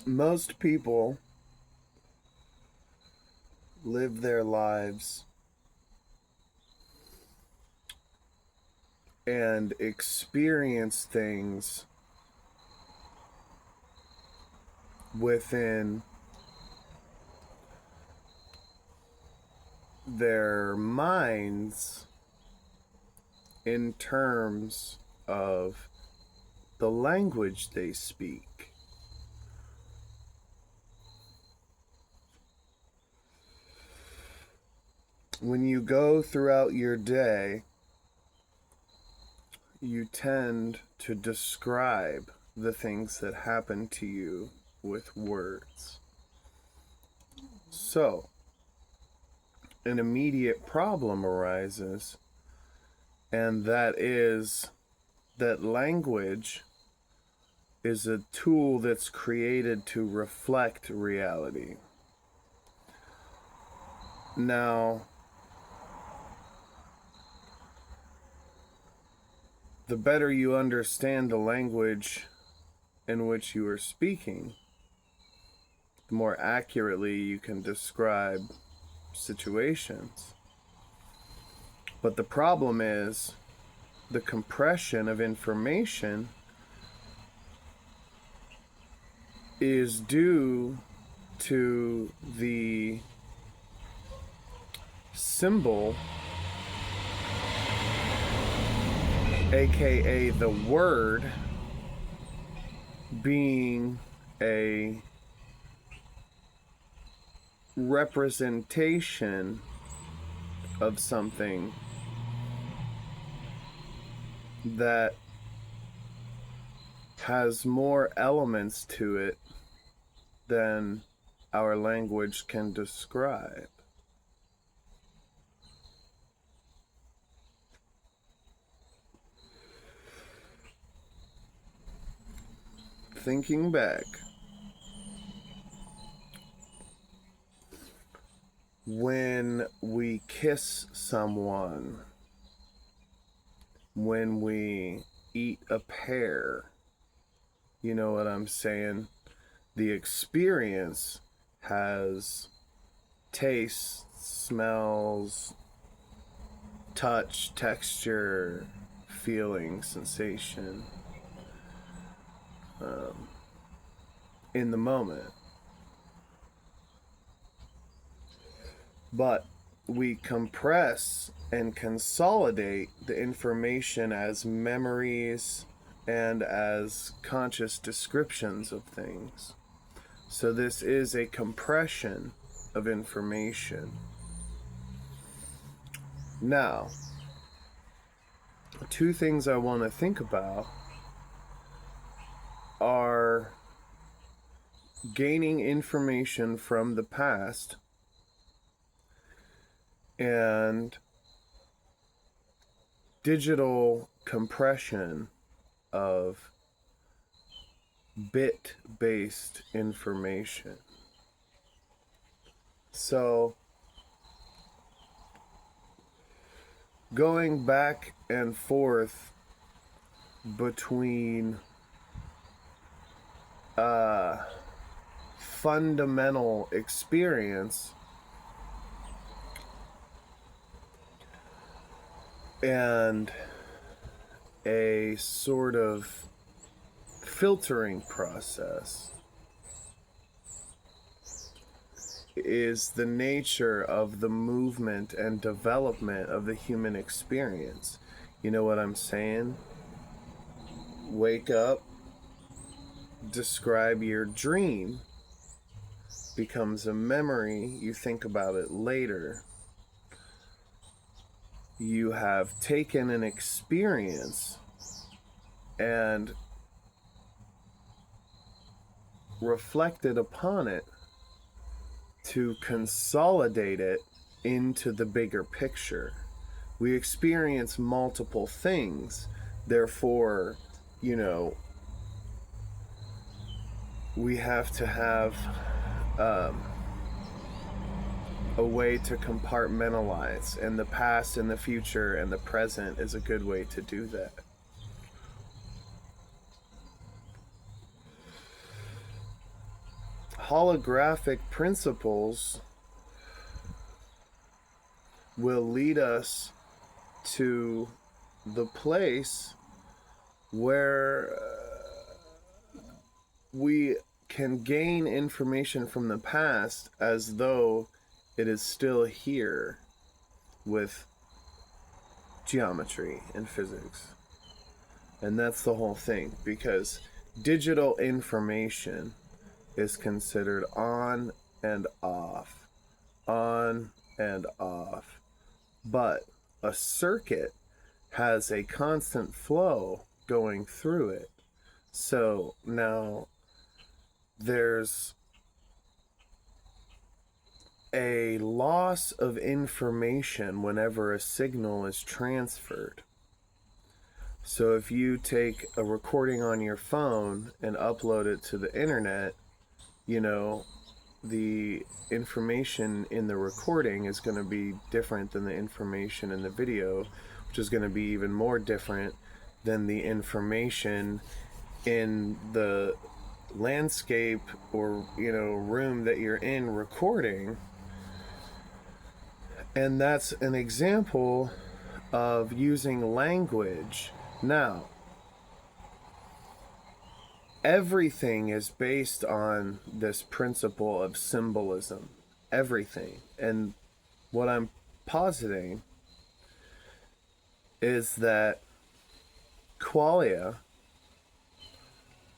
Most people live their lives and experience things within their minds in terms of the language they speak. When you go throughout your day, you tend to describe the things that happen to you with words. So, an immediate problem arises, and that is that language is a tool that's created to reflect reality. Now, the better you understand the language in which you are speaking, the more accurately you can describe situations. But the problem is the compression of information is due to the symbol, aka the word, being a representation of something that has more elements to it than our language can describe. Thinking back, when we kiss someone, when we eat a pear, you know what I'm saying? The experience has taste, smells, touch, texture, feeling, sensation in the moment. But we compress and consolidate the information as memories and as conscious descriptions of things. So this is a compression of information. Now, two things I want to think about are gaining information from the past and digital compression of bit-based information. So, going back and forth between fundamental experience and a sort of filtering process is the nature of the movement and development of the human experience. You know what I'm saying? Wake up, describe your dream, becomes a memory, you think about it later. You have taken an experience and reflected upon it to consolidate it into the bigger picture. We experience multiple things, therefore, we have to have a way to compartmentalize, and the past and the future and the present is a good way to do that. holographic principles will lead us to the place where we can gain information from the past as though it is still here with geometry and physics. And that's the whole thing, because digital information is considered on and off, on and off. But a circuit has a constant flow going through it. So now there's a loss of information whenever a signal is transferred. So if you take a recording on your phone and upload it to the internet, you know, the information in the recording is going to be different than the information in the video, which is going to be even more different than the information in the landscape or, you know, room that you're in recording. And that's an example of using language. Now, everything is based on this principle of symbolism. Everything. And what I'm positing is that qualia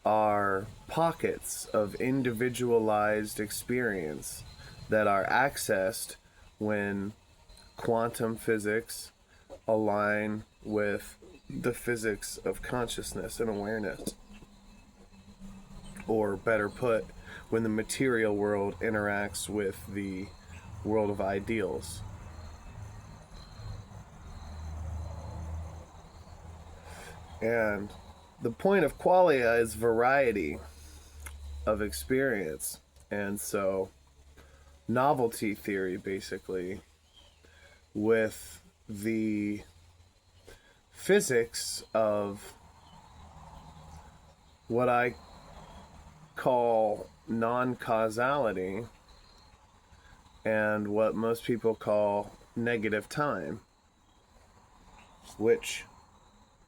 are pockets of individualized experience that are accessed when quantum physics align with the physics of consciousness and awareness. Or better put, when the material world interacts with the world of ideals. And the point of qualia is variety of experience. And so, novelty theory, basically, with the physics of what I call non-causality and what most people call negative time, which,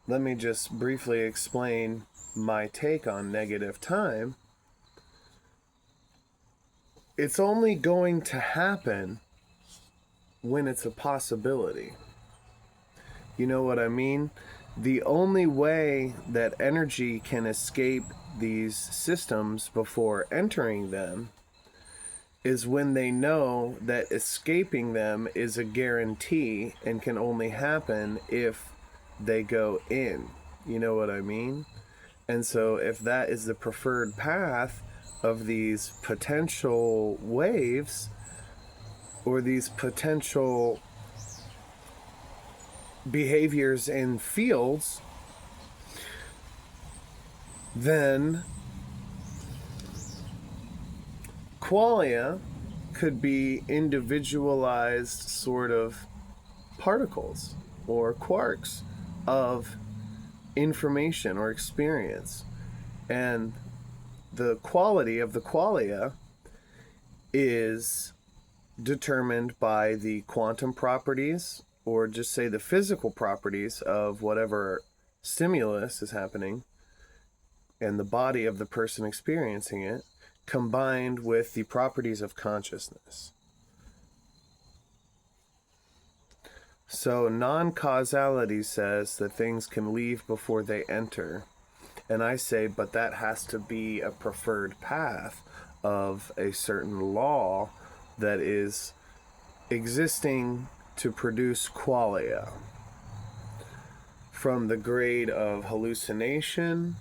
let me just briefly explain my take on negative time. It's only going to happen when it's a possibility. You know what I mean? The only way that energy can escape these systems before entering them is when they know that escaping them is a guarantee and can only happen if they go in. You know what I mean? And so if that is the preferred path of these potential waves or these potential behaviors in fields, then qualia could be individualized sort of particles or quarks of information or experience. And the quality of the qualia is determined by the quantum properties, or just say the physical properties of whatever stimulus is happening and the body of the person experiencing it, combined with the properties of consciousness. So non-causality says that things can leave before they enter. And I say, but that has to be a preferred path of a certain law that is existing to produce qualia, from the grade of hallucination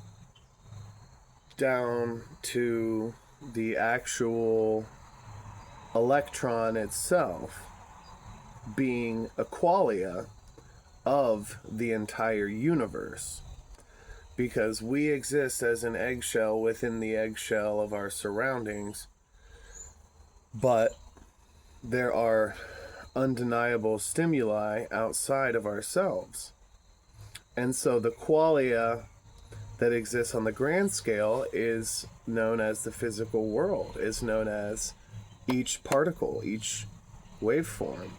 down to the actual electron itself being a qualia of the entire universe. Because we exist as an eggshell within the eggshell of our surroundings, but there are undeniable stimuli outside of ourselves. And so the qualia that exists on the grand scale is known as the physical world, is known as each particle, each waveform.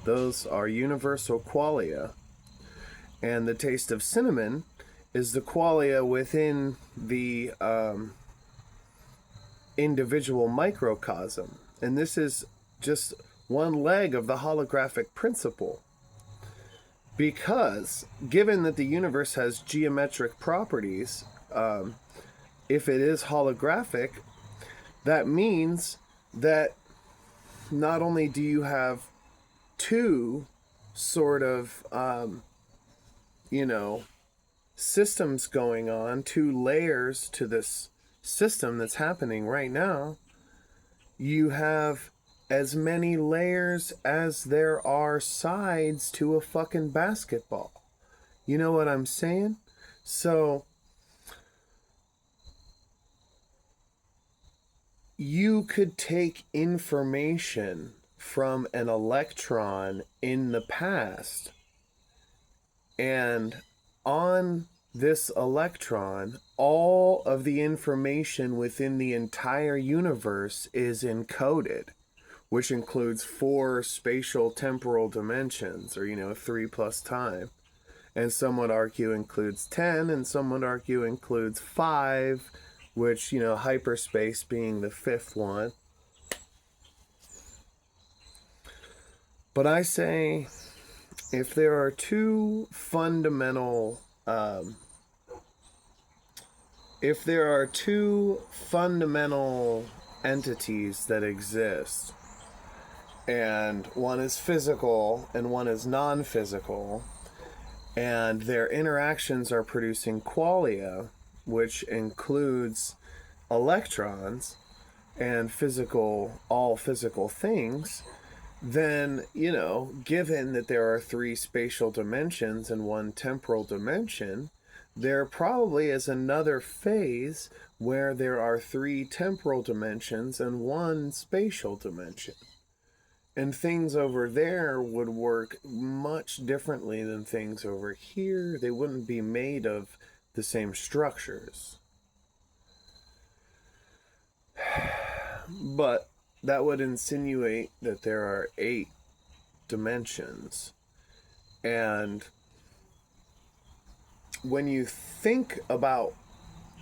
Those are universal qualia. And the taste of cinnamon is the qualia within the individual microcosm. And this is just one leg of the holographic principle. Because, given that the universe has geometric properties, if it is holographic, that means that not only do you have two sort of, systems going on, two layers to this system that's happening right now, you have as many layers as there are sides to a fucking basketball. You know what I'm saying? So you could take information from an electron in the past, and on this electron, all of the information within the entire universe is encoded, which includes 4 spatial temporal dimensions, or 3 plus time. And some would argue includes 10, and some would argue includes 5, which, hyperspace being the 5th one. But I say, if there are two fundamental entities that exist, and one is physical and one is non-physical, and their interactions are producing qualia, which includes electrons and all physical things, then, given that there are 3 spatial dimensions and 1 temporal dimension, there probably is another phase where there are 3 temporal dimensions and 1 spatial dimension. And things over there would work much differently than things over here. They wouldn't be made of the same structures. But that would insinuate that there are 8 dimensions. And when you think about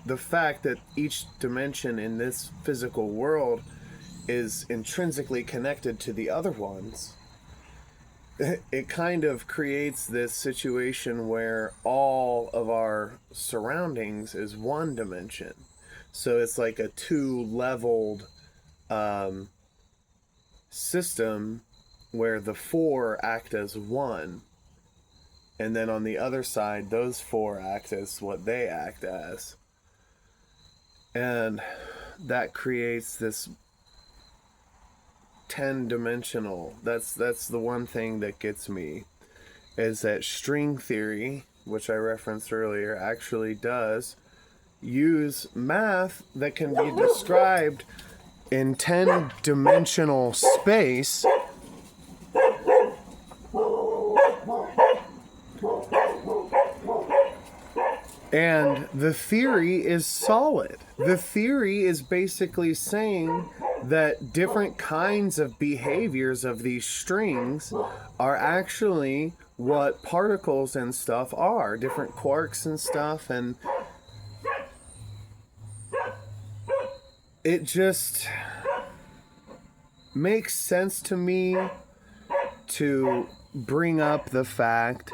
the fact that each dimension in this physical world is intrinsically connected to the other ones, it kind of creates this situation where all of our surroundings is 1 dimension. So it's like a 2-leveled system where the 4 act as 1, and then on the other side those 4 act as what they act as, and that creates this 10-dimensional. That's the one thing that gets me, is that string theory, which I referenced earlier, actually does use math that can be described in 10-dimensional space. And the theory is solid. The theory is basically saying that different kinds of behaviors of these strings are actually what particles and stuff are, different quarks and stuff, and it just makes sense to me to bring up the fact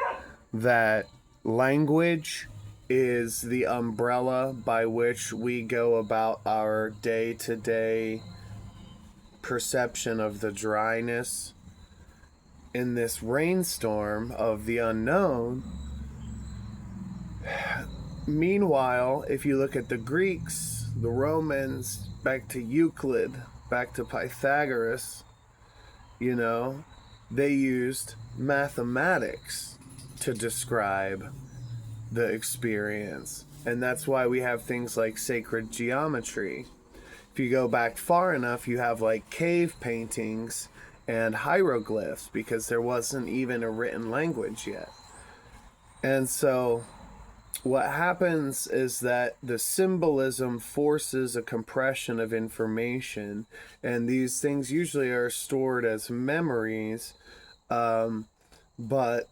that language is the umbrella by which we go about our day-to-day perception of the dryness in this rainstorm of the unknown. Meanwhile, if you look at the Greeks, the Romans, back to Euclid, back to Pythagoras, they used mathematics to describe the experience. And that's why we have things like sacred geometry. If you go back far enough, you have like cave paintings and hieroglyphs, because there wasn't even a written language yet. And so what happens is that the symbolism forces a compression of information, and these things usually are stored as memories, but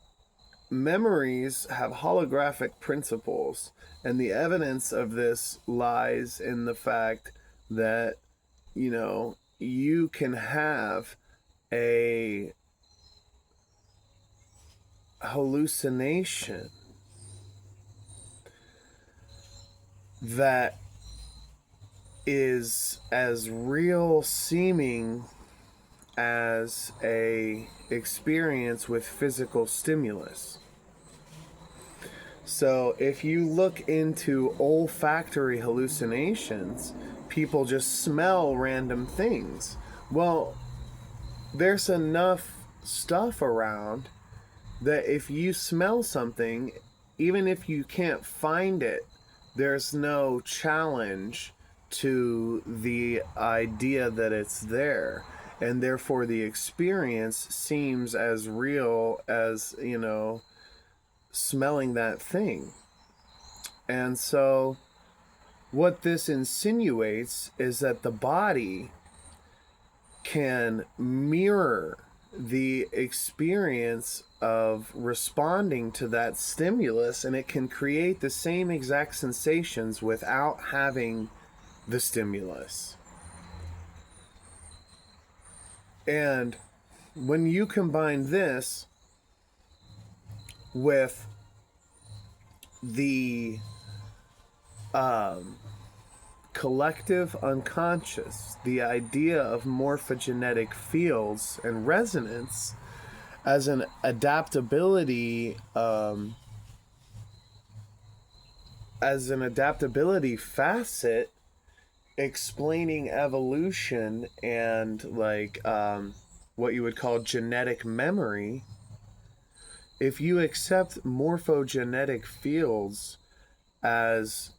memories have holographic principles, and the evidence of this lies in the fact that, you can have a hallucination that is as real seeming as a experience with physical stimulus. So if you look into olfactory hallucinations, people just smell random things. Well, there's enough stuff around that if you smell something, even if you can't find it, there's no challenge to the idea that it's there. And therefore the experience seems as real as, smelling that thing. And so what this insinuates is that the body can mirror the experience of responding to that stimulus, and it can create the same exact sensations without having the stimulus. And when you combine this with the collective unconscious, the idea of morphogenetic fields and resonance as an adaptability facet explaining evolution and what you would call genetic memory. If you accept morphogenetic fields as,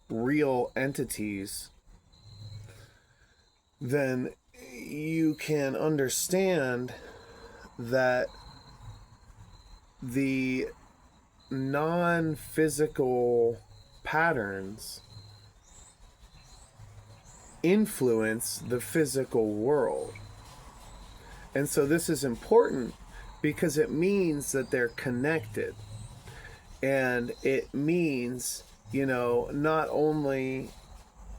real entities, then you can understand that the non-physical patterns influence the physical world. And so this is important because it means that they're connected. And it means, not only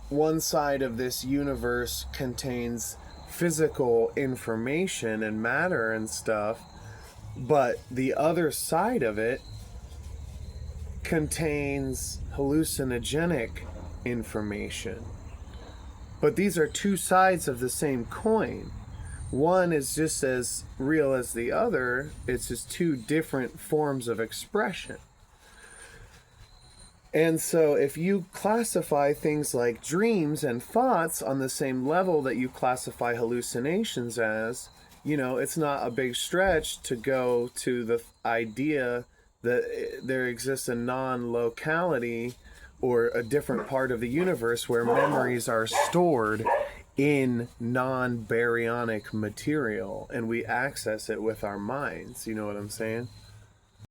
one side of this universe contains physical information and matter and stuff, but the other side of it contains hallucinogenic information. But these are two sides of the same coin. One is just as real as the other. It's just two different forms of expression. And so if you classify things like dreams and thoughts on the same level that you classify hallucinations as, it's not a big stretch to go to the idea that there exists a non-locality or a different part of the universe where memories are stored in non-baryonic material and we access it with our minds. You know what I'm saying?